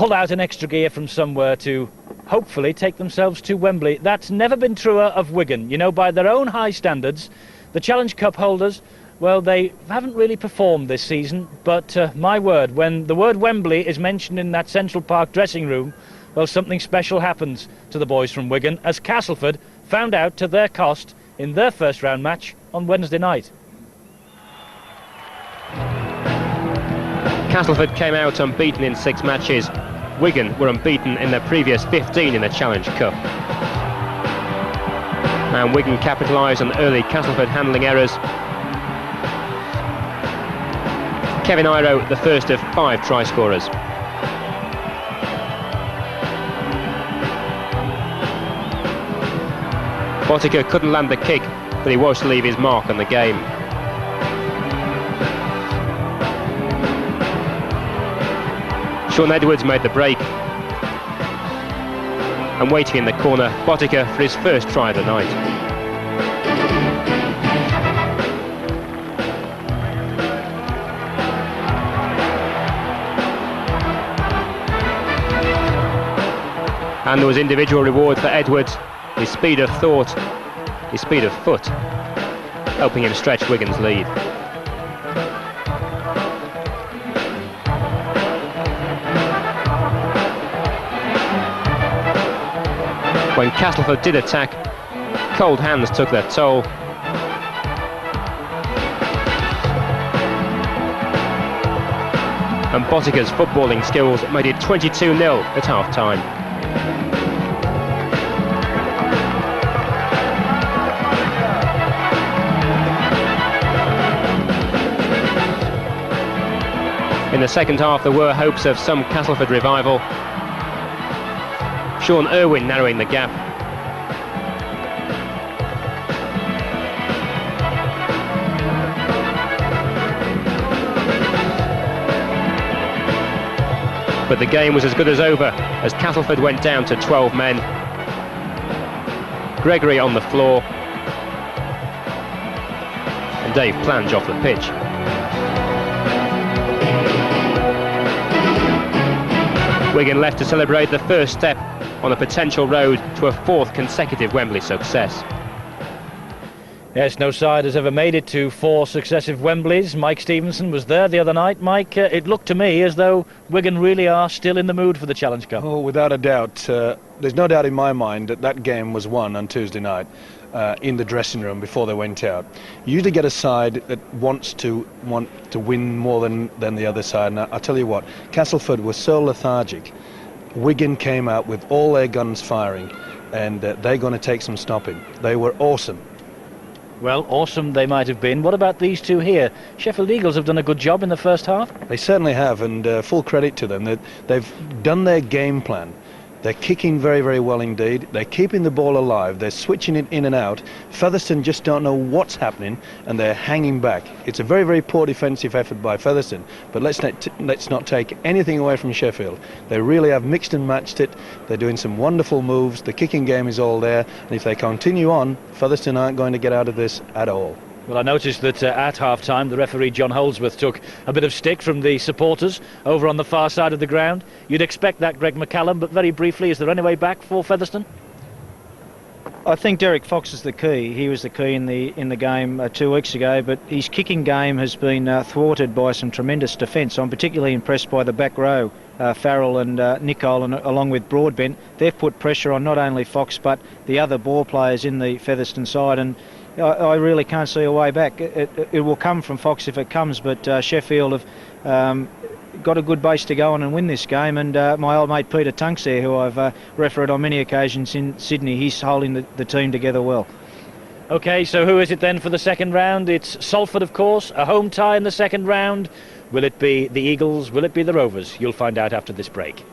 pull out an extra gear from somewhere to hopefully take themselves to Wembley. That's never been truer of Wigan. You know, by their own high standards, the Challenge Cup holders, well, they haven't really performed this season, but my word, when the word Wembley is mentioned in that Central Park dressing room, well, something special happens to the boys from Wigan, as Castleford found out to their cost in their first round match on Wednesday night. Castleford came out unbeaten in 6 matches. Wigan were unbeaten in their previous 15 in the Challenge Cup. And Wigan capitalised on early Castleford handling errors. Kevin Iro, the first of 5 try scorers. Botica couldn't land the kick, but he was to leave his mark on the game. Sean Edwards made the break. And waiting in the corner, Botica for his first try of the night. And there was individual reward for Edwards. His speed of thought, his speed of foot, helping him stretch Wigan's lead. When Castleford did attack, cold hands took their toll. And Botica's footballing skills made it 22-0 at half-time. In the second half, there were hopes of some Castleford revival. Sean Irwin narrowing the gap. But the game was as good as over as Castleford went down to 12 men. Gregory on the floor. And Dave Plange off the pitch. Wigan left to celebrate the first step on a potential road to a 4th consecutive Wembley success. Yes, no side has ever made it to 4 successive Wembleys. Mike Stevenson was there the other night. Mike, it looked to me as though Wigan really are still in the mood for the Challenge Cup. Oh, without a doubt. There's no doubt in my mind that that game was won on Tuesday night in the dressing room before they went out. You usually get a side that want to win more than the other side. And I'll tell you what, Castleford was so lethargic. Wigan came out with all their guns firing, and they're going to take some stopping. They were awesome. Well, awesome they might have been. What about these two here? Sheffield Eagles have done a good job in the first half. They certainly have, and full credit to them. They've done their game plan. They're kicking very, very well indeed. They're keeping the ball alive. They're switching it in and out. Featherstone just don't know what's happening, and they're hanging back. It's a very, very poor defensive effort by Featherstone, but let's not take anything away from Sheffield. They really have mixed and matched it. They're doing some wonderful moves. The kicking game is all there, and if they continue on, Featherstone aren't going to get out of this at all. Well, I noticed that at half-time the referee John Holdsworth took a bit of stick from the supporters over on the far side of the ground. You'd expect that, Greg McCallum, but very briefly, is there any way back for Featherstone? I think Derek Fox is the key. He was the key in the game 2 weeks ago, but his kicking game has been thwarted by some tremendous defence. I'm particularly impressed by the back row, Farrell and Nicole, and along with Broadbent. They've put pressure on not only Fox but the other ball players in the Featherstone side, and I really can't see a way back. It will come from Fox if it comes, but Sheffield have got a good base to go on and win this game, and my old mate Peter Tunks there, who I've refereed on many occasions in Sydney, he's holding the team together well. OK, so who is it then for the second round? It's Salford, of course, a home tie in the second round. Will it be the Eagles? Will it be the Rovers? You'll find out after this break.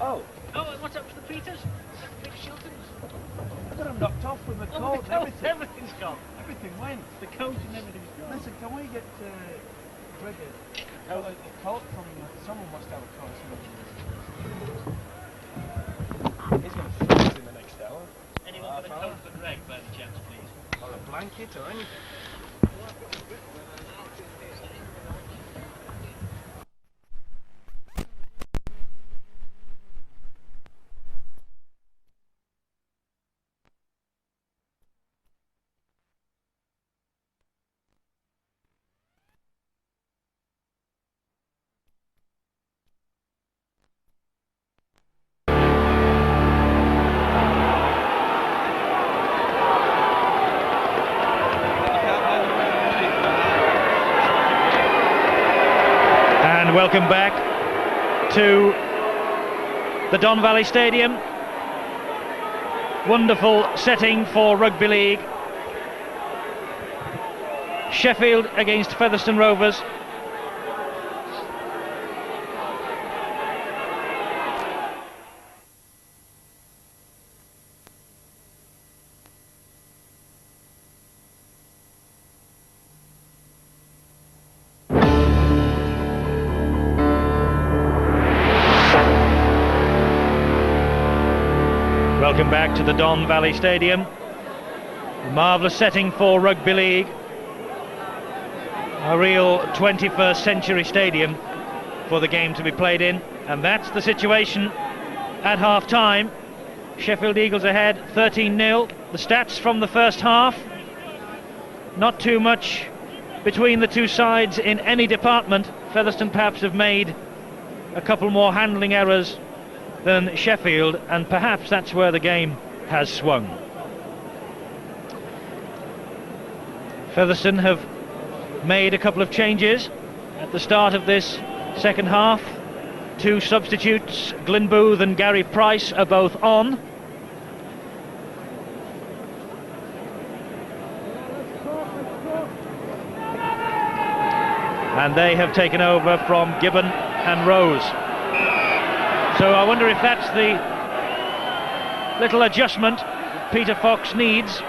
Oh, what's up with the Peters? Peter Shilton's? I got him knocked off with the coat and everything. Everything's gone. Everything went. The coat and everything's gone. Listen, can we get Greg a coat from... someone must have a coat. He's going to fix us in the next hour. Anyone got a coat for Greg, by any chance, please? Or a blanket or anything. Welcome back to the Don Valley Stadium. Wonderful setting for rugby league. Sheffield against Featherstone Rovers. Welcome back to the Don Valley Stadium. Marvellous setting for rugby league. A real 21st century stadium for the game to be played in. And that's the situation at half-time. Sheffield Eagles ahead 13-0. The stats from the first half. Not too much between the two sides in any department. Featherstone perhaps have made a couple more handling errors than Sheffield, and perhaps that's where the game has swung. Featherstone have made a couple of changes at the start of this second half. Two substitutes, Glyn Booth and Gary Price, are both on. And they have taken over from Gibbon and Rose. So I wonder if that's the little adjustment Peter Fox needs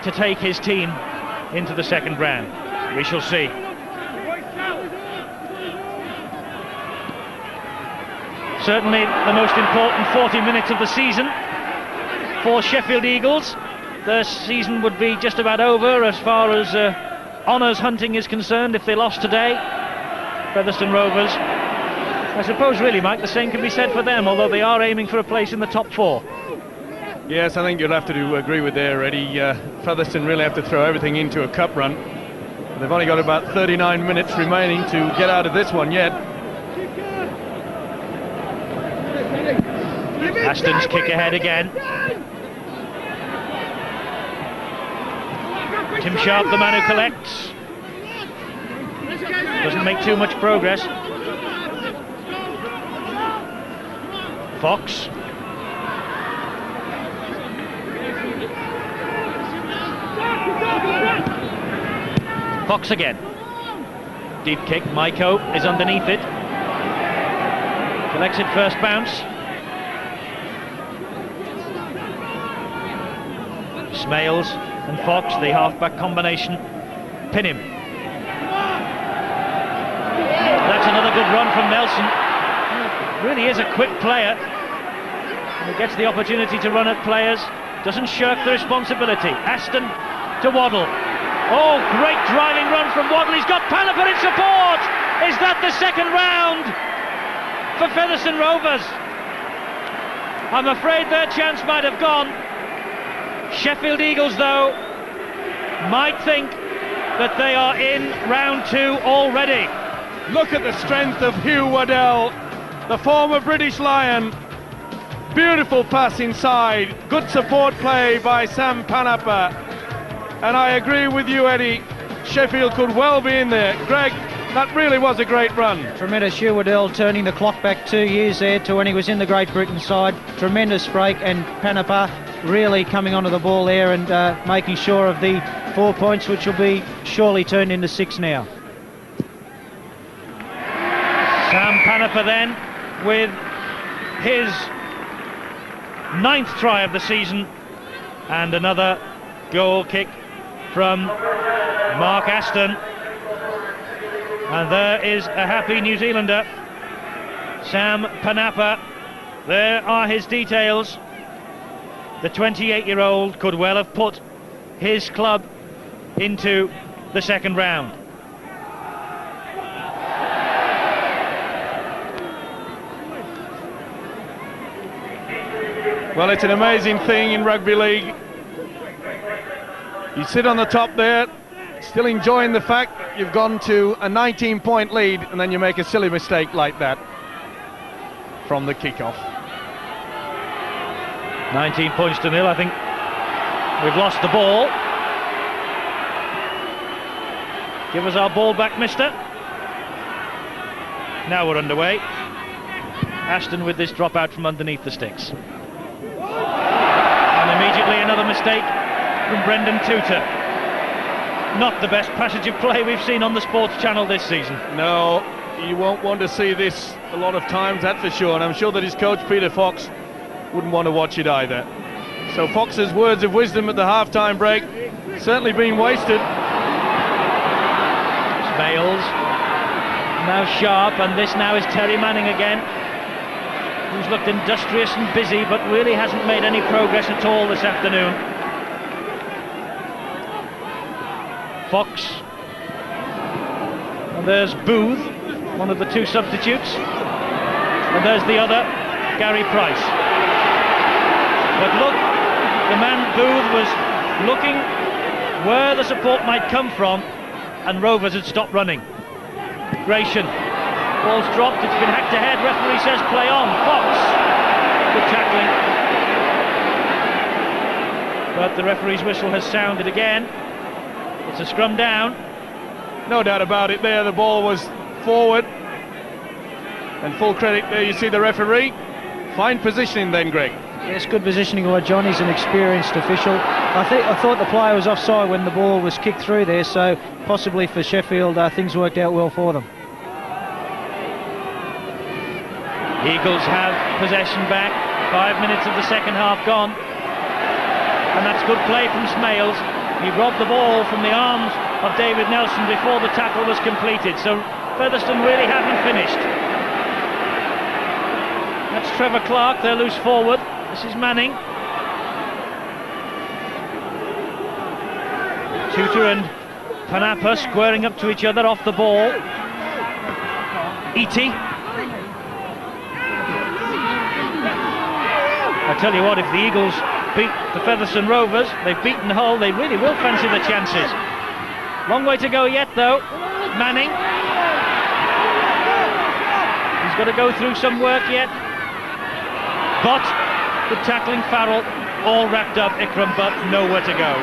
to take his team into the second round. We shall see. Certainly the most important 40 minutes of the season for Sheffield Eagles. Their season would be just about over as far as honours hunting is concerned if they lost today. Featherstone Rovers, I suppose really, Mike, the same can be said for them, although they are aiming for a place in the top four. Yes, I think you'd have to agree with there, Eddie. Featherstone really have to throw everything into a cup run. They've only got about 39 minutes remaining to get out of this one yet. Aston's kick ahead again. Tim Sharp, the man who collects. Doesn't make too much progress. Fox. Fox again. Deep kick. Maiko is underneath it. Collects it first bounce. Smales and Fox, the half-back combination, pin him. That's another good run from Nelson. Really is a quick player. He gets the opportunity to run at players. Doesn't shirk the responsibility. Aston to Waddle. Oh, great driving run from Waddle. He's got Panaper in support. Is that the second round for Featherstone Rovers? I'm afraid their chance might have gone. Sheffield Eagles, though, might think that they are in round two already. Look at the strength of Hugh Waddell, the former British Lion. Beautiful pass inside, good support play by Sam Panaper. And I agree with you, Eddie, Sheffield could well be in there. Greg, that really was a great run. Tremendous. Hugh Waddell turning the clock back 2 years there to when he was in the Great Britain side. Tremendous break, and Panaper really coming onto the ball there and making sure of the 4 points, which will be surely turned into 6 now. Sam Panaper then with his 9th try of the season, and another goal kick from Mark Aston. And there is a happy New Zealander, Sam Panapa. There are his details. The 28-year-old could well have put his club into the second round. Well, it's an amazing thing in rugby league. You sit on the top there, still enjoying the fact you've gone to a 19-point lead, and then you make a silly mistake like that from the kickoff. 19 points to 0. I think we've lost the ball. Give us our ball back, mister. Now we're underway. Ashton with this drop out from underneath the sticks. And immediately another mistake from Brendan Tutor. Not the best passage of play we've seen on the Sports Channel this season. No, you won't want to see this a lot of times, that's for sure, and I'm sure that his coach Peter Fox wouldn't want to watch it either. So Fox's words of wisdom at the half-time break certainly being wasted. Smales, now Sharp, and this now is Terry Manning again, who's looked industrious and busy but really hasn't made any progress at all this afternoon. Fox, and there's Booth, one of the two substitutes, and there's the other, Gary Price. But look, the man Booth was looking where the support might come from, and Rovers had stopped running. Gratian, ball's dropped, it's been hacked ahead, referee says play on. Fox, good tackling. But the referee's whistle has sounded again. It's a scrum down. No doubt about it there, the ball was forward. And full credit there, you see the referee. Fine positioning then, Greg. Yes, good positioning by John. He's an experienced official. I thought the player was offside when the ball was kicked through there, so possibly for Sheffield things worked out well for them. Eagles have possession back. 5 minutes of the second half gone. And that's good play from Smales. He robbed the ball from the arms of David Nelson before the tackle was completed. So Featherstone really haven't finished. That's Trevor Clark, they're loose forward. This is Manning. Tutor and Panapa squaring up to each other off the ball. Eaty. I tell you what, if the Eagles beat the Featherstone Rovers, they've beaten Hull, they really will fancy the chances. Long way to go yet though. Manning. He's got to go through some work yet. But good tackling, Farrell, all wrapped up. Ikram Butt, nowhere to go.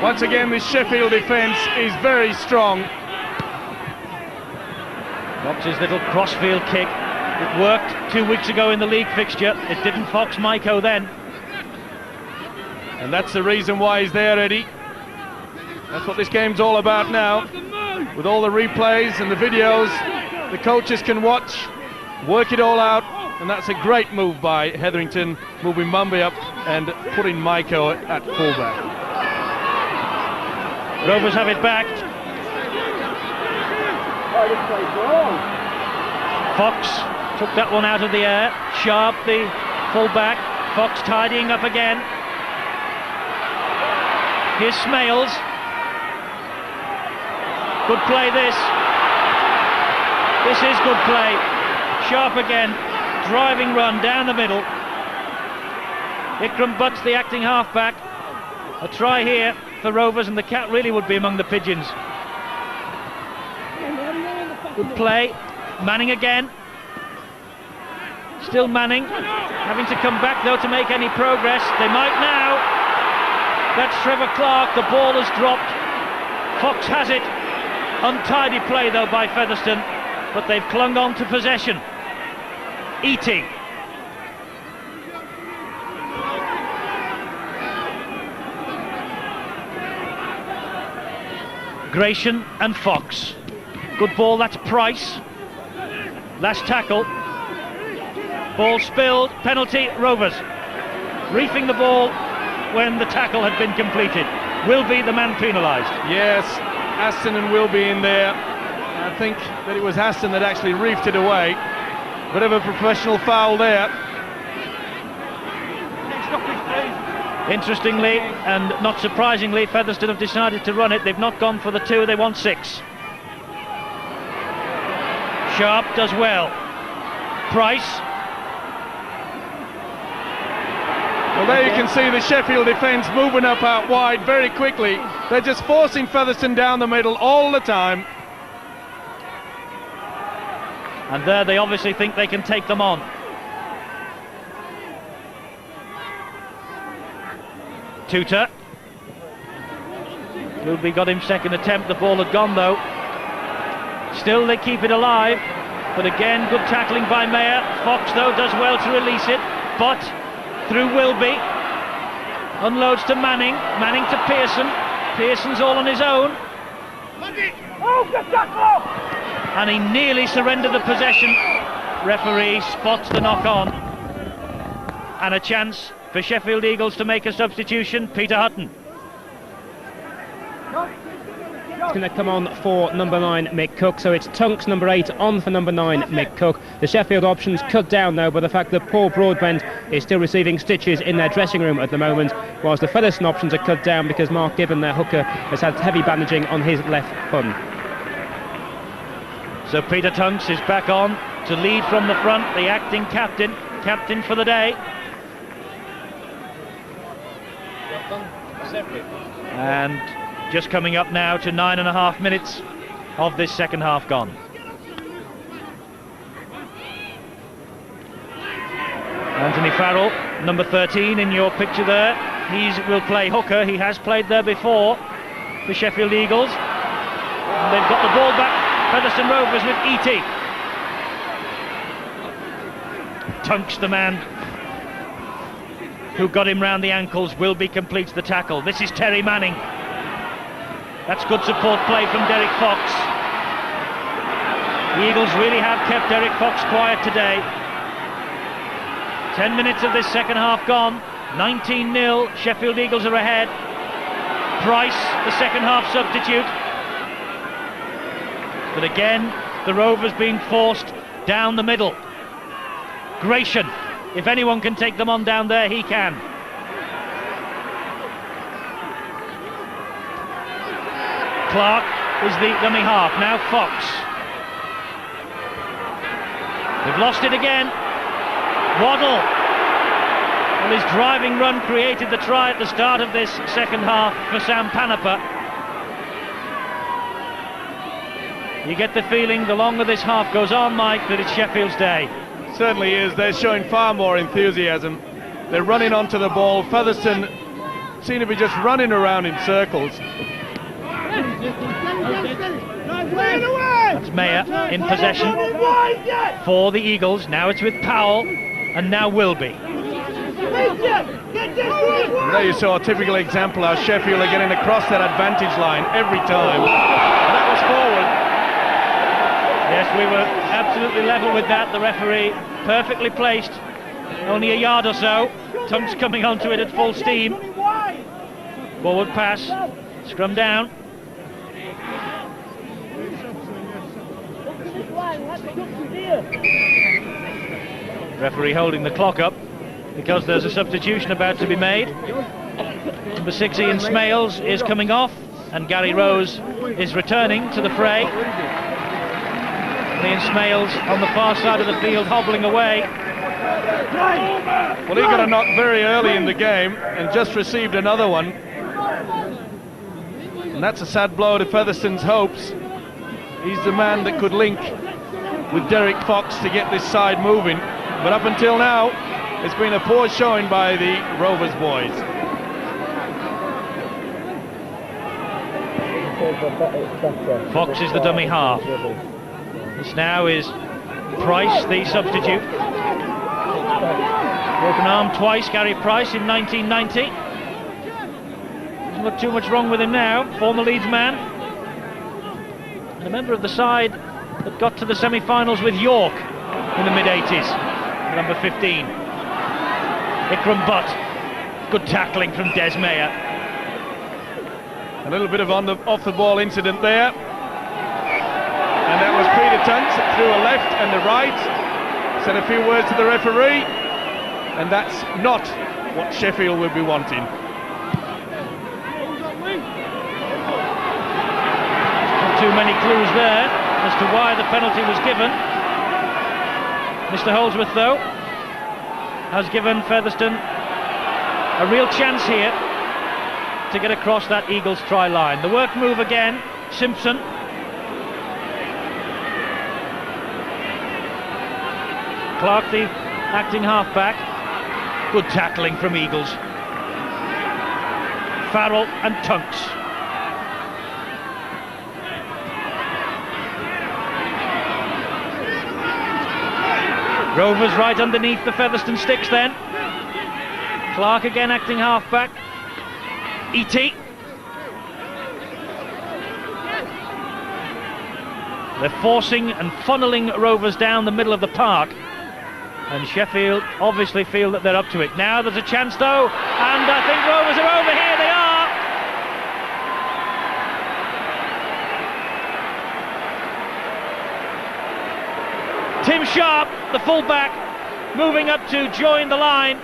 Once again, this Sheffield defence is very strong. Fox's little crossfield kick. It worked 2 weeks ago in the league fixture. It didn't Fox Maiko then. And that's the reason why he's there, Eddie. That's what this game's all about now. With all the replays and the videos, the coaches can watch, work it all out. And that's a great move by Hetherington, moving Mumby up and putting Maiko at fullback. Rovers have it back. Fox took that one out of the air. Sharp, the fullback. Fox tidying up again. Here's Smales. Good play this. This is good play. Sharp again. Driving run down the middle. Ikram Butt's the acting halfback. A try here for Rovers, and the cat really would be among the pigeons. Good play. Manning again. Still Manning. Having to come back though to make any progress. They might now. That's Trevor Clark. The ball has dropped. Fox has it. Untidy play though by Featherstone, but they've clung on to possession. Eating. Gratian and Fox. Good ball, that's Price. Last tackle. Ball spilled, penalty, Rovers. Reefing the ball when the tackle had been completed. Wilby, the man penalised. Yes, Aston and Wilby in there. I think that it was Aston that actually reefed it away. Bit of a professional foul there. Interestingly, and not surprisingly, Featherstone have decided to run it. They've not gone for the 2, they want 6. Sharp does well. Price. Well, there you can see the Sheffield defence moving up out wide very quickly. They're just forcing Featherstone down the middle all the time. And there they obviously think they can take them on. Tutor. Wilby got him second attempt, the ball had gone though. Still they keep it alive, but again good tackling by Mayer. Fox though does well to release it, but through Wilby. Unloads to Manning, Manning to Pearson. Pearson's all on his own. And he nearly surrendered the possession. Referee spots the knock on. And a chance for Sheffield Eagles to make a substitution. Peter Hutton. It's going to come on for number 9 Mick Cook, so it's Tunks number 8 on for number 9 Mick Cook. The Sheffield options cut down though by the fact that Paul Broadbent is still receiving stitches in their dressing room at the moment, whilst the Featherstone options are cut down because Mark Gibbon, their hooker, has had heavy bandaging on his left thumb. So Peter Tunks is back on to lead from the front, the acting captain for the day. And just coming up now to 9.5 minutes of this second half gone. Anthony Farrell, number 13 in your picture there. He will play hooker. He has played there before for Sheffield Eagles. And they've got the ball back. Featherstone Rovers with E.T. Tunks, the man who got him round the ankles. Wilby completes the tackle. This is Terry Manning. That's good support play from Derek Fox. The Eagles really have kept Derek Fox quiet today. 10 minutes of this second half gone. 19-0. Sheffield Eagles are ahead. Price, the second half substitute. But again, the Rovers being forced down the middle. Gratian, if anyone can take them on down there, he can. Clark is the dummy half. Now Fox. They've lost it again. Waddle. Well, his driving run created the try at the start of this second half for Sam Panapa. You get the feeling the longer this half goes on, Mike, that it's Sheffield's day. Certainly is. They're showing far more enthusiasm. They're running onto the ball. Featherstone seem to be just running around in circles. That's Mayer in possession for the Eagles. Now it's with Powell, and now Wilby. There you saw a typical example how Sheffield are getting across that advantage line every time. That was forward. Yes, we were absolutely level with that. The referee perfectly placed, only a yard or so. Tunks coming onto it at full steam. Forward pass, scrum down. Referee holding the clock up because there's a substitution about to be made. Number 6 Ian Smales is coming off and Gary Rose is returning to the fray. Ian Smales on the far side of the field hobbling away. Well, he got a knock very early in the game and just received another one. And that's a sad blow to Featherstone's hopes. He's the man that could link with Derek Fox to get this side moving. But up until now, it's been a poor showing by the Rovers boys. Fox is the dummy half. This now is Price, the substitute. Broken arm twice, Gary Price in 1990. Doesn't look too much wrong with him now. Former Leeds man. And a member of the side that got to the semi-finals with York in the mid-80s. number 15. Ikram Butt. Good tackling from Des Meyer. A little bit of off the ball incident there. And that was Peter Tunks through a left and the right. Said a few words to the referee. And that's not what Sheffield would be wanting. Too many clues there as to why the penalty was given. Mr. Holdsworth, though, has given Featherstone a real chance here to get across that Eagles try line. The work move again, Simpson. Clark, the acting halfback. Good tackling from Eagles. Farrell and Tunks. Rovers right underneath the Featherstone sticks then. Clark again acting halfback. E.T. They're forcing and funneling Rovers down the middle of the park. And Sheffield obviously feel that they're up to it. Now there's a chance though, and I think Rovers are over here. They are! Tim Sharp, the fullback, moving up to join the line.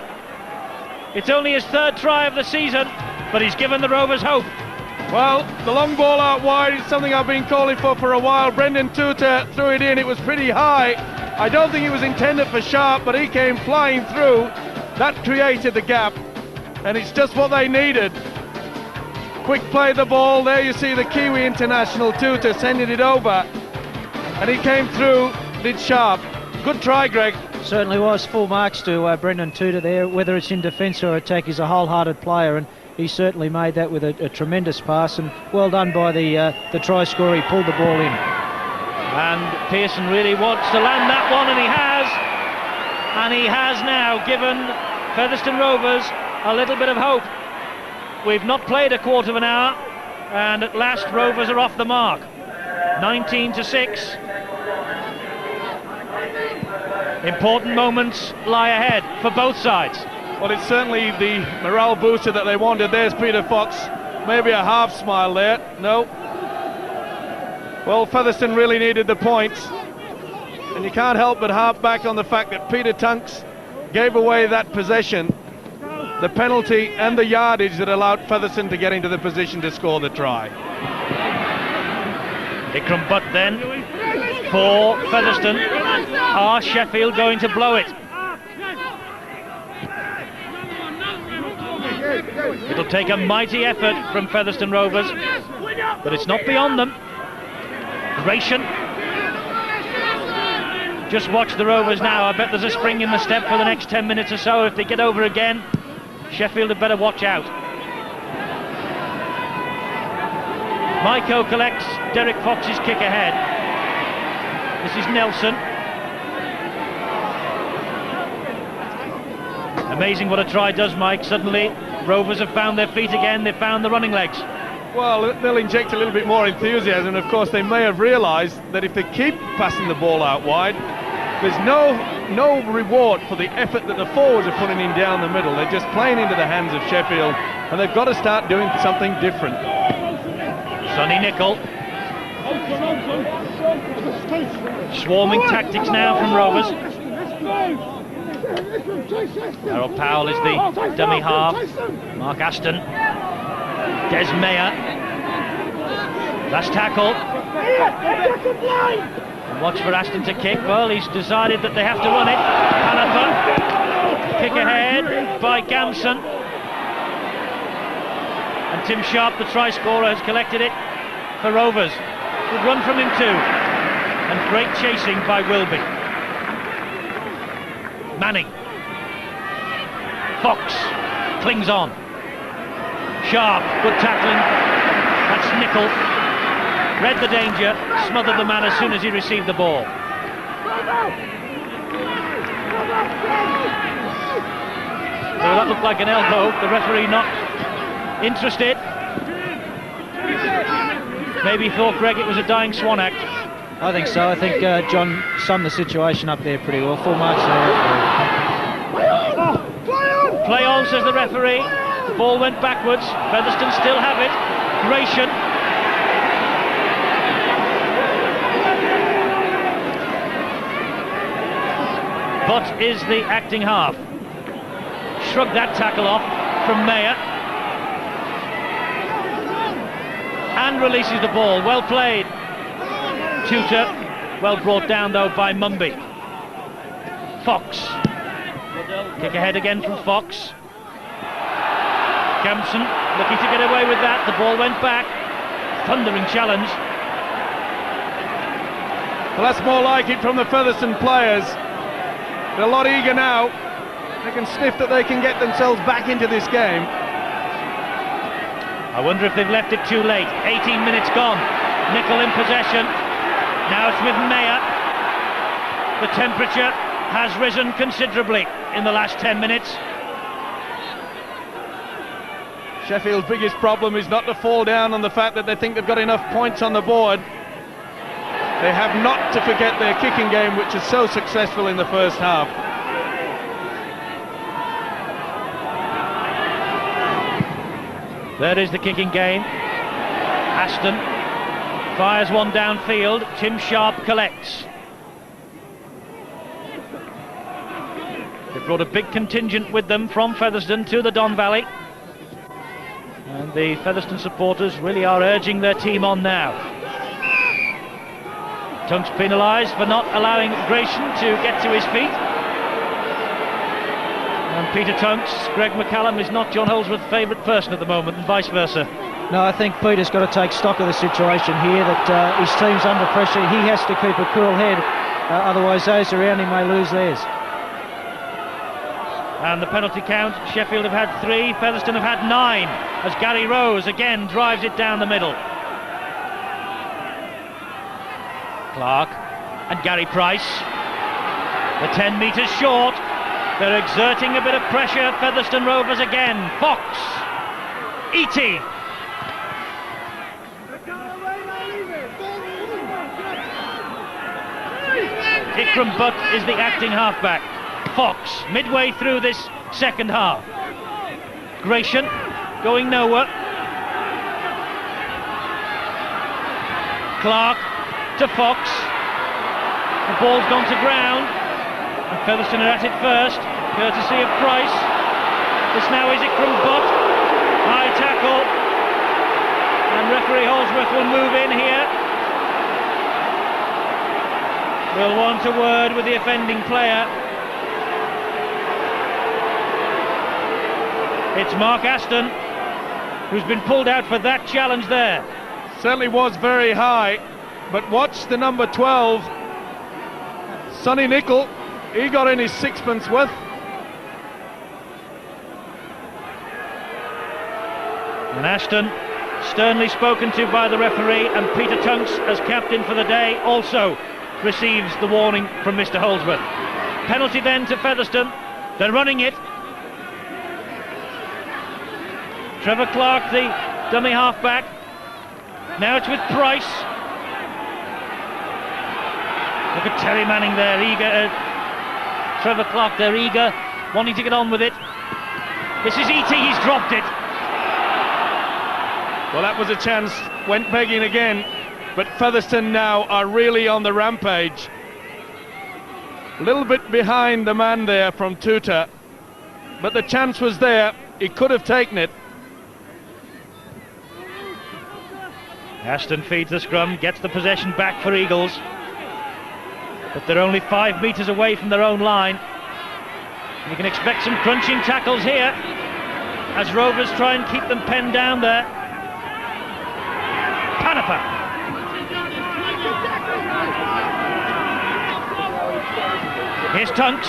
It's only his third try of the season, but he's given the Rovers hope. Well, the long ball out wide is something I've been calling for a while. Brendan Tutor threw it in, it was pretty high. I don't think it was intended for Sharp, but he came flying through. That created the gap, and it's just what they needed. Quick play the ball, there you see the Kiwi international Tutor sending it over, and he came through, did Sharp. Good try, Greg. Certainly was. Full marks to Brendan Tudor there. Whether it's in defence or attack, he's a wholehearted player, and he certainly made that with a tremendous pass, and well done by the try scorer. He pulled the ball in. And Pearson really wants to land that one, and he has. And he has now given Featherstone Rovers a little bit of hope. We've not played a quarter of an hour, and at last Rovers are off the mark. 19-6. Important moments lie ahead for both sides. Well, it's certainly the morale booster that they wanted. There's Peter Fox. Maybe a half smile there. No. Well, Featherstone really needed the points. And you can't help but harp back on the fact that Peter Tunks gave away that possession, the penalty and the yardage that allowed Featherstone to get into the position to score the try. Ikram Butt then for Featherstone. Are Sheffield going to blow it? It'll take a mighty effort from Featherstone Rovers, but it's not beyond them. Ration. Just watch the Rovers now. I bet there's a spring in the step for the next 10 minutes or so. If they get over again, Sheffield had better watch out. Maiko collects Derek Fox's kick ahead. This is Nelson. Amazing what a try does, Mike. Suddenly Rovers have found their feet again. They've found the running legs. Well, they'll inject a little bit more enthusiasm. Of course, they may have realised that if they keep passing the ball out wide, there's no reward for the effort that the forwards are putting in down the middle. They're just playing into the hands of Sheffield, and they've got to start doing something different. Sonny Nicol. Swarming tactics now from Rovers. Harold Powell is the dummy half. Mark Aston. Des Meyer. Last tackle. And watch for Aston to kick. Well, he's decided that they have to run it. Panafer. Kick ahead by Gamson. And Tim Sharp, the try scorer, has collected it for Rovers. Good run from him too. And great chasing by Wilby. Manning. Fox clings on. Sharp, good tackling. That's Nicol. Read the danger, smothered the man as soon as he received the ball. So that looked like an elbow. The referee not interested. Maybe thought, Greg, it was a dying swan act. I think so. I think John summed the situation up there pretty well. Full marks there. Play on, says the referee. The ball went backwards. Featherstone still have it. Gratian. But is the acting half. Shrugged that tackle off from Mayer. And releases the ball. Well played. Tudor. Well brought down though by Mumby. Fox. Kick ahead again from Fox. Campson looking to get away with that. The ball went back. Thundering challenge. Well, that's more like it from the Featherstone players. They're a lot eager now. They can sniff that they can get themselves back into this game. I wonder if they've left it too late. 18 minutes gone. Nicol in possession. Now it's with Mayer. The temperature has risen considerably in the last 10 minutes. Sheffield's biggest problem is not to fall down on the fact that they think they've got enough points on the board. They have not to forget their kicking game, which is so successful in the first half. There is the kicking game. Aston fires one downfield. Tim Sharp collects. They've brought a big contingent with them from Featherstone to the Don Valley. And the Featherstone supporters really are urging their team on now. Tunks penalised for not allowing Gratian to get to his feet. And Peter Tunks, Greg McCallum is not John Holdsworth's favourite person at the moment, and vice versa. No, I think Peter's got to take stock of the situation here, that his team's under pressure. He has to keep a cool head, otherwise those around him may lose theirs. And the penalty count, Sheffield have had 3, Featherstone have had 9, as Gary Rose again drives it down the middle. Clark and Gary Price. The 10 metres short. They're exerting a bit of pressure, Featherstone Rovers again. Fox. E.T. Ikram Butt is the acting halfback. Fox, midway through this second half. Gratian, going nowhere. Clark to Fox. The ball's gone to ground. And Featherstone are at it first, courtesy of Price. This now is Ikram Butt. High tackle. And referee Holdsworth will move in here. We'll want a word with the offending player. It's Mark Aston, who's been pulled out for that challenge there. Certainly was very high, but watch the number 12, Sonny Nicol. He got in his sixpence worth. And Aston, sternly spoken to by the referee, and Peter Tunks, as captain for the day, also receives the warning from Mr. Holdsworth. Penalty then to Featherstone. They're running it. Trevor Clark, the dummy halfback. Now it's with Price. Look at Terry Manning there, eager. Trevor Clark, they're eager, wanting to get on with it. This is E.T., he's dropped it. Well, that was a chance, went begging again, but Featherstone now are really on the rampage. A little bit behind the man there from Tudor, but the chance was there, he could have taken it. Aston feeds the scrum, gets the possession back for Eagles. But they're only 5 metres away from their own line. You can expect some crunching tackles here as Rovers try and keep them penned down there. Panapa. Here's Tunks.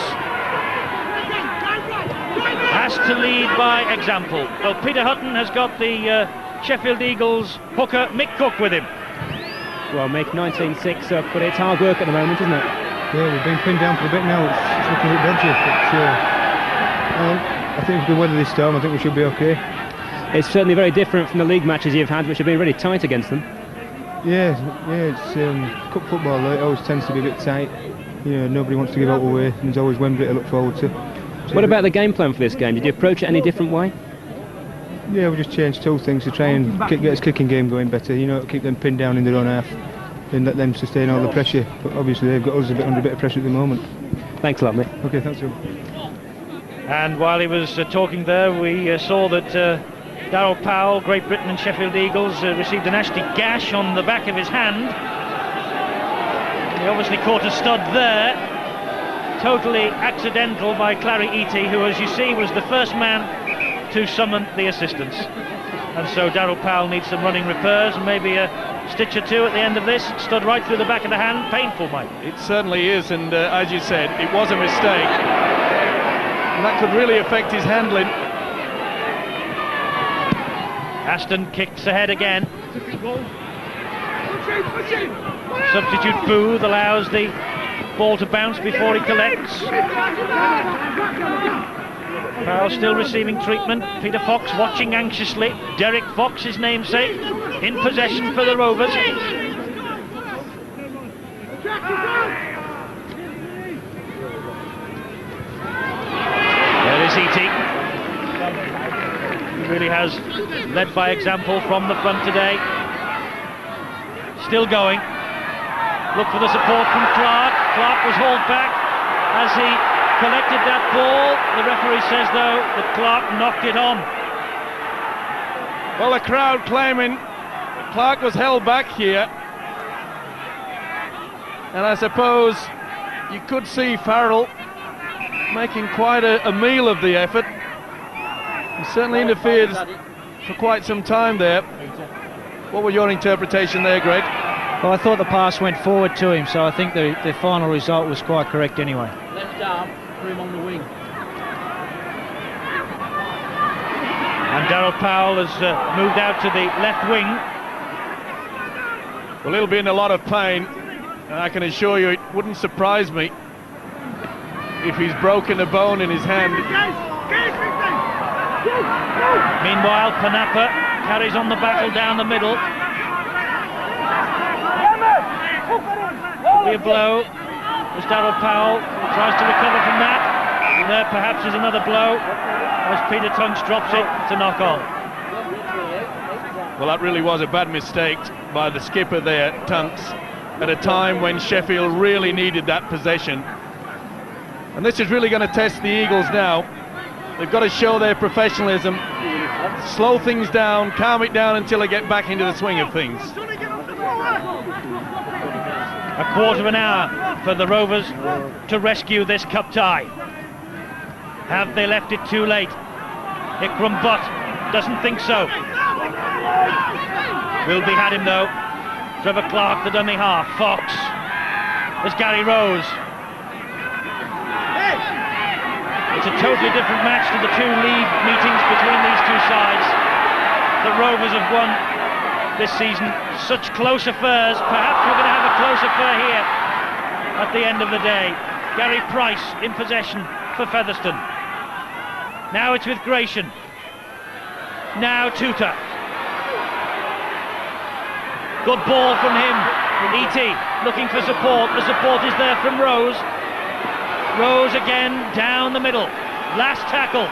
Has to lead by example. Well, Peter Hutton has got the Sheffield Eagles hooker Mick Cook with him. Well, Mick, 19-6, but it's hard work at the moment, isn't it? Yeah, we've been pinned down for a bit now. It's looking a bit dodgy, but I think if we weather this storm, I think we should be okay. It's certainly very different from the league matches you've had, which have been really tight against them. Yeah, it's cup football. It always tends to be a bit tight. You know, nobody wants to give out away, and there's always Wembley to look forward to. What about the game plan for this game? Did you approach it any different way? Yeah, we just changed 2 things to try and get his kicking game going better. You know, keep them pinned down in their own half and let them sustain all the pressure. But obviously they've got us under a bit of pressure at the moment. Thanks a lot, mate. Okay, thanks, Phil. And while he was talking there, we saw that Darryl Powell, Great Britain and Sheffield Eagles, received a nasty gash on the back of his hand. He obviously caught a stud there, totally accidental by Clary Eaty, who, as you see, was the first man to summon the assistance. And so Darryl Powell needs some running repairs and maybe a stitch or 2 at the end of this. Stud right through the back of the hand. Painful, Mike. It certainly is, and as you said, it was a mistake. And that could really affect his handling. Aston kicks ahead again. Substitute Booth allows the ball to bounce before he collects. Powell still receiving treatment. Peter Fox watching anxiously. Derek Fox, his namesake, in possession for the Rovers. There is Eaty. He really has led by example from the front today. Still going. Look for the support from Clark. Clark was hauled back as he collected that ball. The referee says, though, that Clark knocked it on. Well, the crowd claiming Clark was held back here. And I suppose you could see Farrell making quite a meal of the effort. He certainly interfered for quite some time there. What was your interpretation there, Greg? Well, I thought the pass went forward to him, so I think the final result was quite correct anyway. Left arm, put him on the wing. And Darryl Powell has moved out to the left wing. Well, he'll be in a lot of pain, and I can assure you it wouldn't surprise me if he's broken a bone in his hand. Meanwhile, Panapa carries on the battle down the middle. Be a blow as Darryl Powell tries to recover from that. And there perhaps is another blow as Peter Tunks drops it to knock on. Well, that really was a bad mistake by the skipper there, Tunks, at a time when Sheffield really needed that possession. And this is really going to test the Eagles now. They've got to show their professionalism, slow things down, calm it down until they get back into the swing of things. A quarter of an hour for the Rovers to rescue this cup tie. Have they left it too late? Ikram Butt doesn't think so. Wilby had him though. Trevor Clark, the dummy half. Fox. There's Gary Rose. It's a totally different match to the 2 league meetings between these two sides. The Rovers have won this season such close affairs. Perhaps we're going to have a close affair here at the end of the day. Gary Price in possession for Featherstone. Now it's with Gratian. Now Tutor. Good ball from him. E.T. looking for support. The support is there from Rose. Rose again down the middle. Last tackle.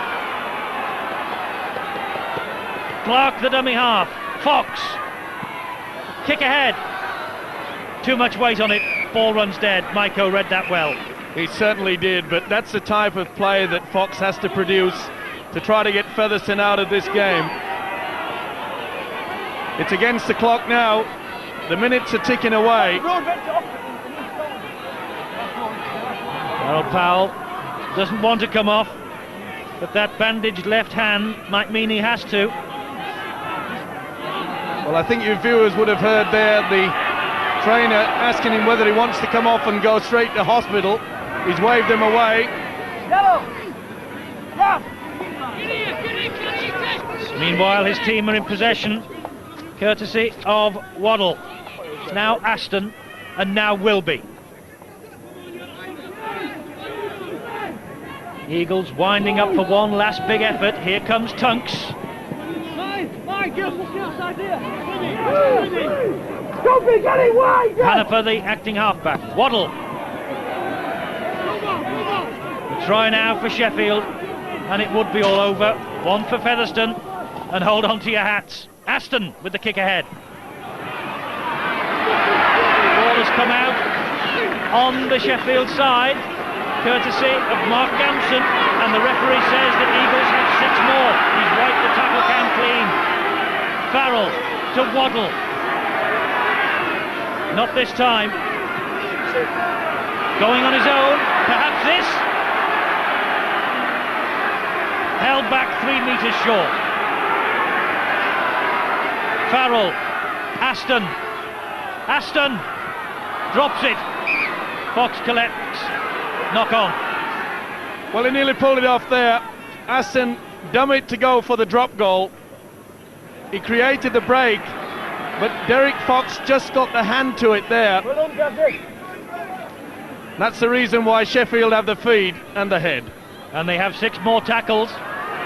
Clark, the dummy half. Fox. Kick ahead. Too much weight on it. Ball runs dead. Maiko read that well. He certainly did, but that's the type of play that Fox has to produce to try to get Featherstone out of this game. It's against the clock now. The minutes are ticking away. Darryl Powell doesn't want to come off, but that bandaged left hand might mean he has to. Well, I think your viewers would have heard there the trainer asking him whether he wants to come off and go straight to hospital. He's waved him away. Meanwhile, his team are in possession, courtesy of Waddle. It's now Aston, and now Wilby. Eagles winding up for one last big effort. Here comes Tunks. Panapa, the acting halfback. Waddle. Try now for Sheffield, and it would be all over. One for Featherstone, and hold on to your hats. Aston with the kick ahead. Ball has come out on the Sheffield side, courtesy of Mark Gamson, and the referee says that Eagles have 6 more. He's wiped the tackle can clean. Farrell to Waddle. Not this time. Going on his own, perhaps this. Held back 3 metres short. Farrell, Aston drops it. Fox collects. Knock on. Well, he nearly pulled it off there. Aston dummied to go for the drop goal. He created the break, but Derek Fox just got the hand to it there. That's the reason why Sheffield have the feed and the head. And they have 6 more tackles.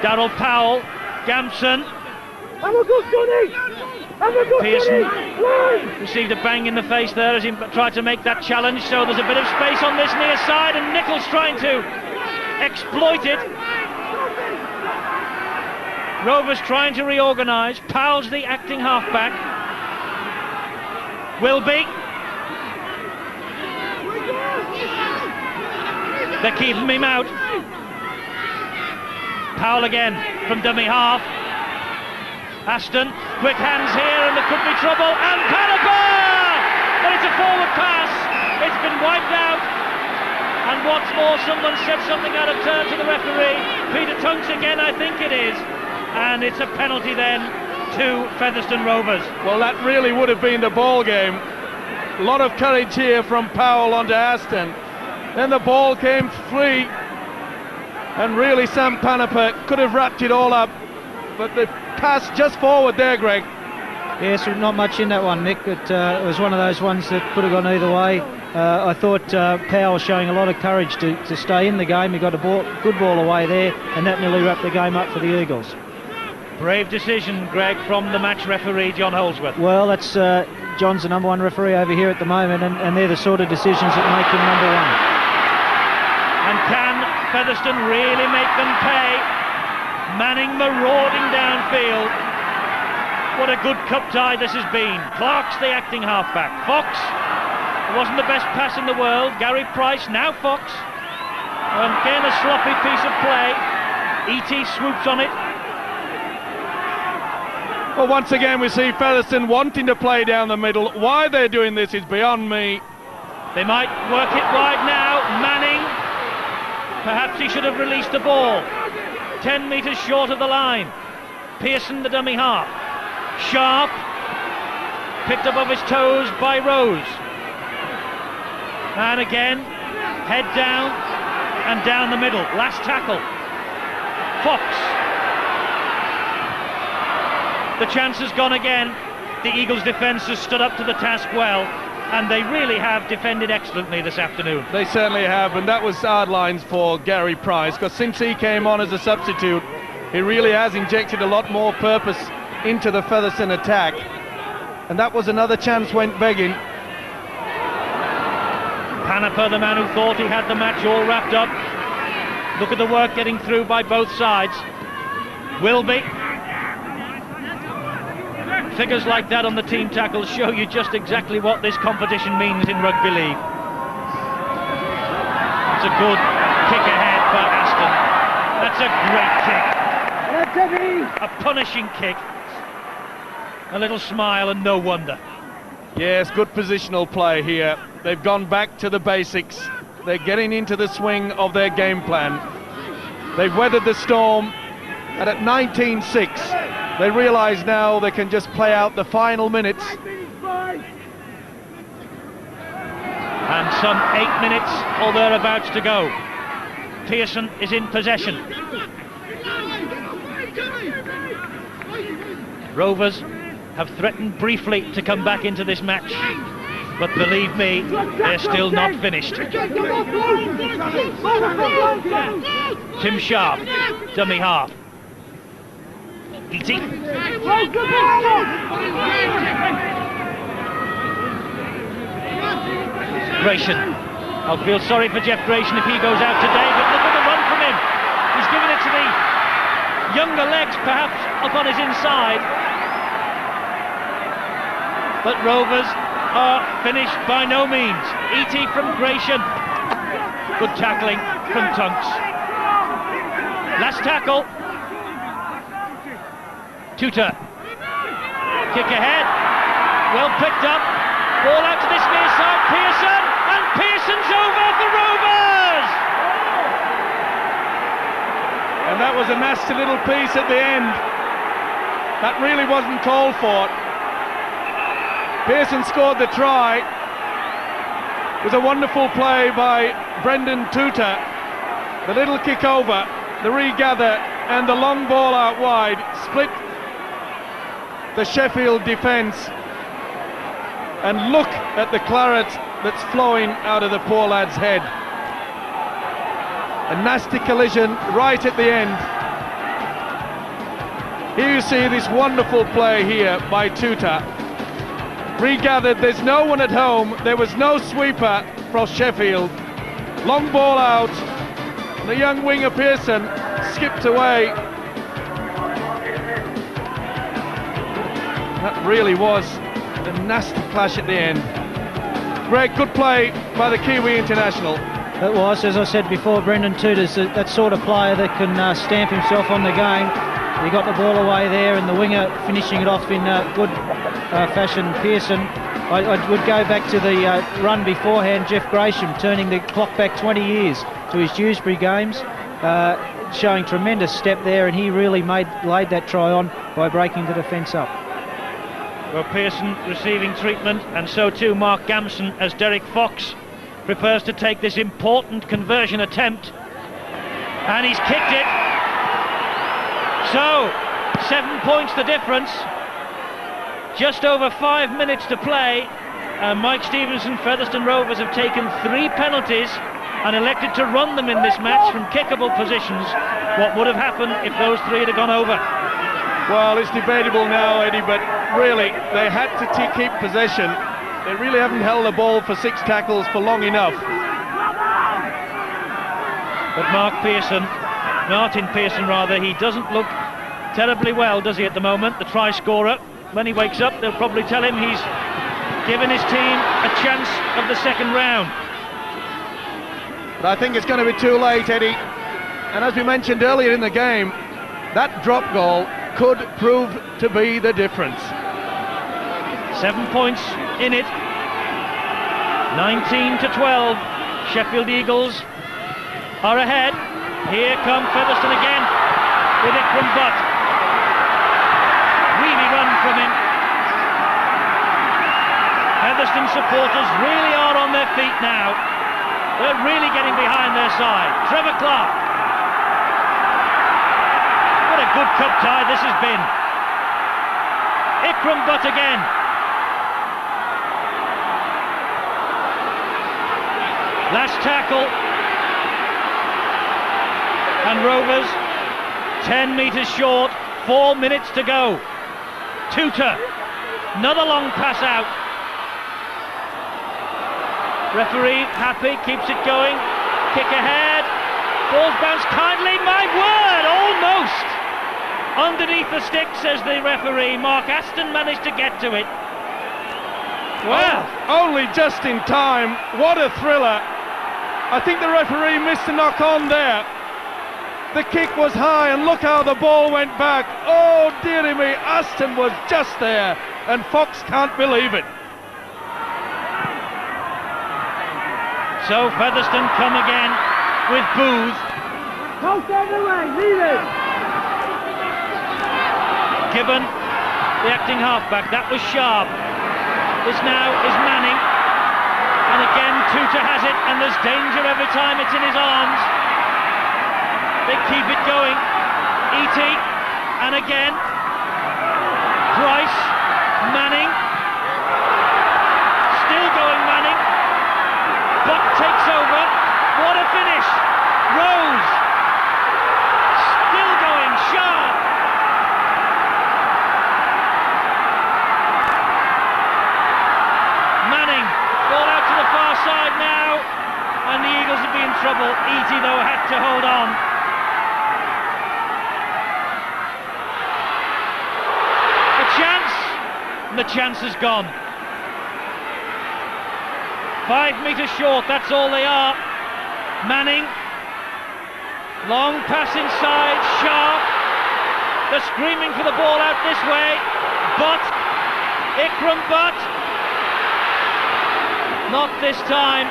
Darryl Powell, Gamson. Pearson received a bang in the face there as he tried to make that challenge, so there's a bit of space on this near side, and Nichols trying to exploit it. Rovers trying to reorganise. Powell's the acting halfback. Wilby. They're keeping him out. Powell again from dummy half. Aston, quick hands here, and there could be trouble, and Panapa! But it's a forward pass. It's been wiped out. And once more someone said something out of turn to the referee. Peter Tunks again, I think it is. And it's a penalty then to Featherstone Rovers. Well, that really would have been the ball game. A lot of courage here from Powell onto Aston. Then the ball came free, and really Sam Panapa could have wrapped it all up, but the pass just forward there, Greg. Yes, not much in that one, Nick. It was one of those ones that could have gone either way. I thought Powell showing a lot of courage to stay in the game. He got a good ball away there, and that nearly wrapped the game up for the Eagles. Brave decision, Greg, from the match referee, John Holsworth. Well, that's John's the number 1 referee over here at the moment, and they're the sort of decisions that make him number 1. And can Featherstone really make them pay? Manning marauding downfield. What a good cup tie this has been. Clark's the acting halfback. Fox, it wasn't the best pass in the world. Gary Price, now Fox. And again a sloppy piece of play. E.T. swoops on it. Well, once again we see Featherstone wanting to play down the middle. Why they're doing this is beyond me. They might work it wide now. Manning, perhaps he should have released the ball. 10 metres short of the line. Pearson, the dummy half. Sharp, picked up off his toes by Rose. And again, head down and down the middle. Last tackle. Fox. The chance has gone again. The Eagles' defence has stood up to the task well, and they really have defended excellently this afternoon. They certainly have, and that was hard lines for Gary Price, because since he came on as a substitute, he really has injected a lot more purpose into the Featherstone attack, and that was another chance went begging. Panapa, the man who thought he had the match all wrapped up. Look at the work getting through by both sides. Wilby. Figures like that on the team tackles show you just exactly what this competition means in rugby league. It's a good kick ahead by Aston. That's a great kick. A punishing kick. A little smile, and no wonder. Yes, good positional play here. They've gone back to the basics. They're getting into the swing of their game plan. They've weathered the storm, and at 19-6 they realise now they can just play out the final minutes. And some 8 minutes or thereabouts to go. Pearson is in possession. Rovers have threatened briefly to come back into this match, but believe me, they're still not finished. Tim Sharp, dummy half. Easy. Gratian. I'll feel sorry for Jeff Gratian if he goes out today, but look at the younger legs perhaps up on his inside. But Rovers are finished by no means. E.T. from Gratian. Good tackling from Tunks. Last tackle. Tutor. Kick ahead. Well picked up. Ball out to this near side. Pearson. And Pearson's over for Rovers! And that was a nasty little piece at the end. That really wasn't called for. Pearson scored the try. It was a wonderful play by Brendan Tutor. The little kick over, the regather, and the long ball out wide split the Sheffield defence. And look at the claret that's flowing out of the poor lad's head. A nasty collision right at the end. Here you see this wonderful play here by Tutor. Regathered, there's no one at home, there was no sweeper for Sheffield. Long ball out, the young winger Pearson skipped away. That really was a nasty clash at the end. Greg, good play by the Kiwi international. It was, as I said before, Brendan Tudor's that sort of player that can stamp himself on the game. He got the ball away there, and the winger finishing it off in good fashion, Pearson. I would go back to the run beforehand, Jeff Gratian, turning the clock back 20 years to his Dewsbury games, showing tremendous step there, and he really laid that try on by breaking the defence up. Well, Pearson receiving treatment, and so too Mark Gamson, as Derek Fox prepares to take this important conversion attempt, and he's kicked it. So 7 points the difference, just over 5 minutes to play. Mike Stevenson, Featherstone Rovers have taken 3 penalties and elected to run them in this match from kickable positions. What would have happened if those 3 had gone over? Well, it's debatable now, Eddie, but really they had to keep possession. They really haven't held the ball for 6 tackles for long enough. But Martin Pearson rather, he doesn't look terribly well, does he, at the moment, the try scorer. When he wakes up, they'll probably tell him he's given his team a chance of the second round. But I think it's going to be too late, Eddie. And as we mentioned earlier in the game, that drop goal could prove to be the difference. 7 points in it. 19-12. Sheffield Eagles are ahead. Here come Featherstone again with it from Butt. Really run from him. Featherstone supporters really are on their feet now. They're really getting behind their side. Trevor Clark. What a good cup tie this has been. Ikram Butt again. Last tackle. And Rovers 10 metres short, 4 minutes to go. Tutor, another long pass out. Referee happy, keeps it going. Kick ahead. Ball's bounced kindly, my word, almost. Underneath the stick, says the referee. Mark Aston managed to get to it. Well, only just in time. What a thriller. I think the referee missed a knock on there. The kick was high, and look how the ball went back. Oh, dearie me, Aston was just there, and Fox can't believe it. So Featherstone come again with Booth. Post everywhere, leave it! Gibbon, the acting halfback, that was sharp. This now is Manning. And again, Tutor has it, and there's danger every time it's in his arms. They keep it going. E.T. and again Price, Manning, still going Manning. Buck takes over. What a finish. Rose still going sharp. Manning, ball out to the far side now, and the Eagles would be in trouble. E.T. though had to hold on. and the chance is gone. 5 metres short, that's all they are. Manning, long pass inside, Sharp. They're screaming for the ball out this way. Butt, Ikram Butt. Not this time.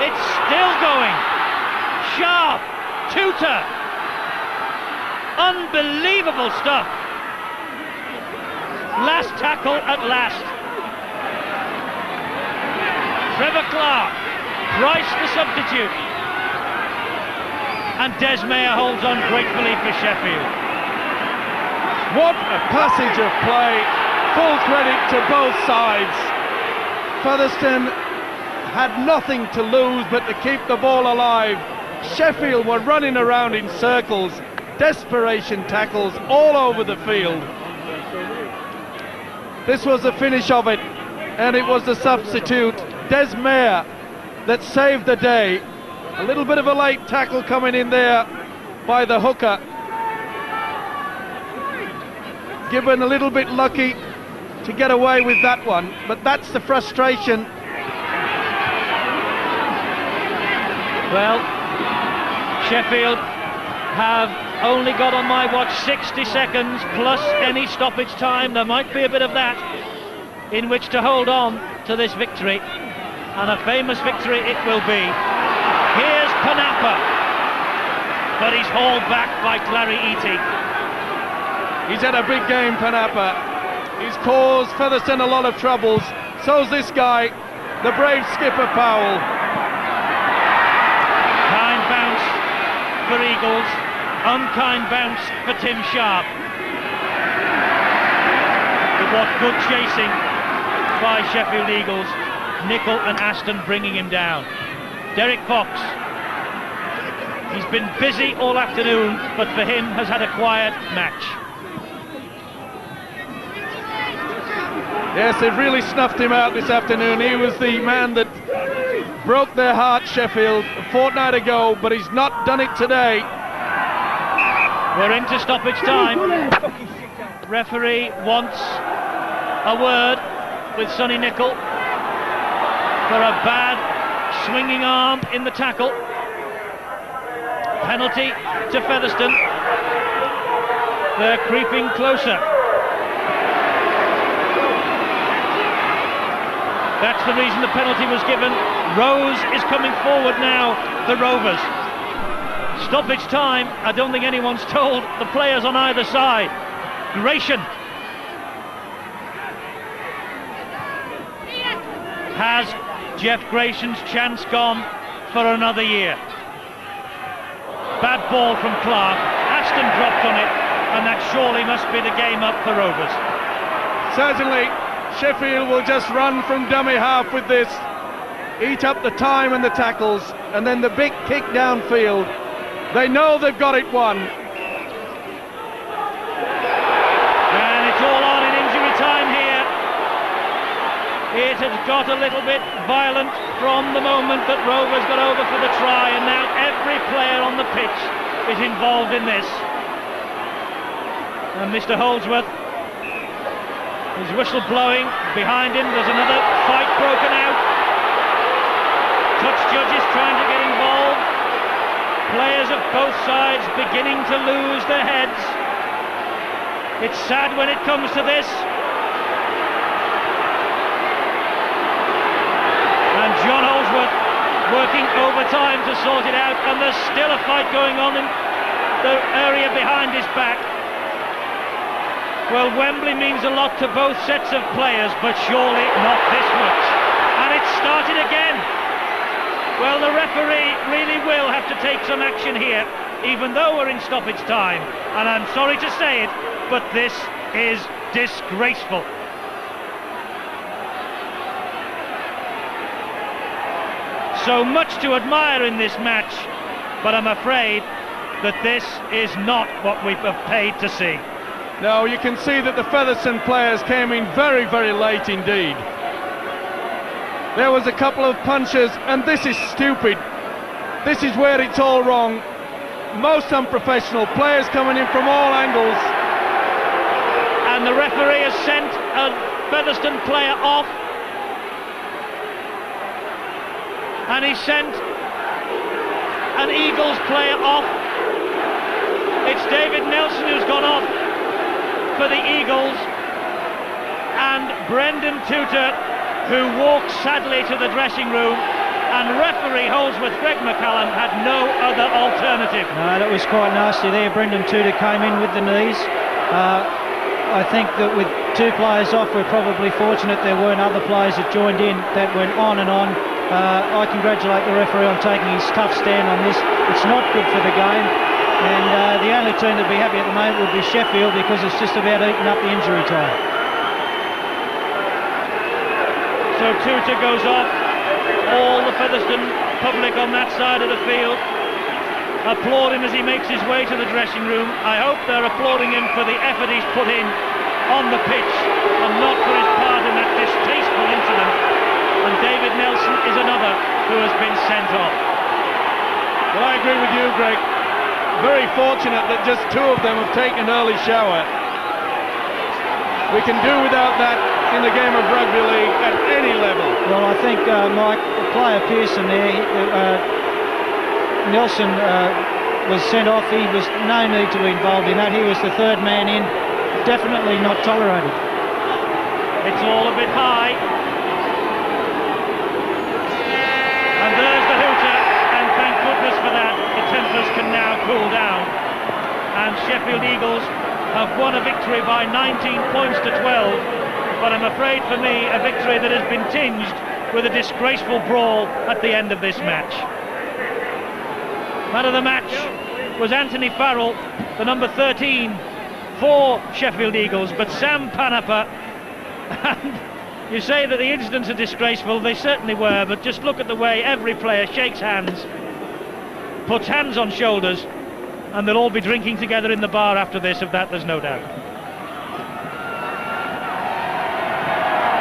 It's still going. Sharp, Tutor. Unbelievable stuff. Last tackle at last. Trevor Clark, Price the substitute. And Des Mayer holds on gratefully for Sheffield. What a passage of play. Full credit to both sides. Featherstone had nothing to lose but to keep the ball alive. Sheffield were running around in circles. Desperation tackles all over the field. This was the finish of it, and it was the substitute, Des Mayer, that saved the day. A little bit of a late tackle coming in there by the hooker. Gibbon a little bit lucky to get away with that one, but that's the frustration. Well, Sheffield have only got on my watch 60 seconds plus any stoppage time. There might be a bit of that in which to hold on to this victory, and a famous victory it will be. Here's Panapa, but he's hauled back by Clary Eaty. He's had a big game, Panapa. He's caused Featherstone a lot of troubles. So's this guy, the brave skipper Powell. Kind bounce for Eagles, unkind bounce for Tim Sharp. But what good chasing by Sheffield Eagles. Nicol and Aston bringing him down. Derek Fox, he's been busy all afternoon, but for him has had a quiet match. Yes, they've really snuffed him out this afternoon. He was the man that broke their heart, Sheffield, a fortnight ago, but he's not done it today. We're into stoppage time. Referee wants a word with Sonny Nicol for a bad swinging arm in the tackle. Penalty to Featherstone. They're creeping closer. That's the reason the penalty was given. Rose is coming forward now, the Rovers. Stoppage time. I don't think anyone's told the players on either side. Gratian has Jeff Gratian's chance gone for another year. Bad ball from Clark. Aston dropped on it, and that surely must be the game up for Rovers. Certainly, Sheffield will just run from dummy half with this, eat up the time and the tackles, and then the big kick downfield. They know they've got it won. And it's all on in injury time here. It has got a little bit violent from the moment that Rovers got over for the try, and now every player on the pitch is involved in this. And Mr. Holdsworth, his whistle blowing. Behind him there's another fight broken out. Touch judges trying to get involved. Players of both sides beginning to lose their heads. It's sad when it comes to this. And John Holdsworth working overtime to sort it out, and there's still a fight going on in the area behind his back. Well, Wembley means a lot to both sets of players, but surely not this much. And it's started again. Well, the referee really will have to take some action here, even though we're in stoppage time. And I'm sorry to say it, but this is disgraceful. So much to admire in this match, but I'm afraid that this is not what we've paid to see. No, you can see that the Featherstone players came in very, very late indeed. There was a couple of punches, and this is stupid. This is where it's all wrong. Most unprofessional, players coming in from all angles. And the referee has sent a Featherstone player off. And he sent an Eagles player off. It's David Nelson who's gone off for the Eagles. And Brendan Tutor, who walks sadly to the dressing room. And referee Holdsworth Greg McCallum had no other alternative. No, that was quite nasty there. Brendan Tudor came in with the knees. I think that with two players off, we're probably fortunate there weren't other players that joined in that went on and on. I congratulate the referee on taking his tough stand on this. It's not good for the game, and the only team that'd be happy at the moment would be Sheffield, because it's just about eating up the injury time. So Tutor goes off. All the Featherstone public on that side of the field applaud him as he makes his way to the dressing room. I hope they're applauding him for the effort he's put in on the pitch and not for his part in that distasteful incident. And David Nelson is another who has been sent off. Well, I agree with you, Greg. Very fortunate that just two of them have taken early shower. We can do without that in the game of rugby league at any level. Well, I think, Mike, the player Pearson there, Nelson was sent off. He was no need to be involved in that. He was the third man in. Definitely not tolerated. It's all a bit high. And there's the hooter, and thank goodness for that. The tempers can now cool down. And Sheffield Eagles have won a victory by 19 points to 12. But I'm afraid for me, a victory that has been tinged with a disgraceful brawl at the end of this match. Man of the match was Anthony Farrell, the number 13 for Sheffield Eagles, but Sam Panapa, and you say that the incidents are disgraceful, they certainly were, but just look at the way every player shakes hands, puts hands on shoulders, and they'll all be drinking together in the bar after this, of that there's no doubt.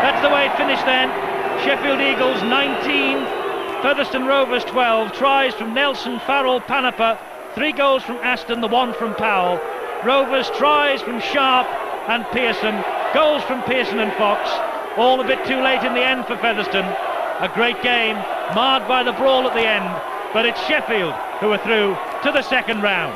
That's the way it finished then. Sheffield Eagles 19, Featherstone Rovers 12. Tries from Nelson, Farrell, Panapa. 3 goals from Aston, the 1 from Powell. Rovers tries from Sharp and Pearson. Goals from Pearson and Fox. All a bit too late in the end for Featherstone. A great game, marred by the brawl at the end. But it's Sheffield who are through to the second round.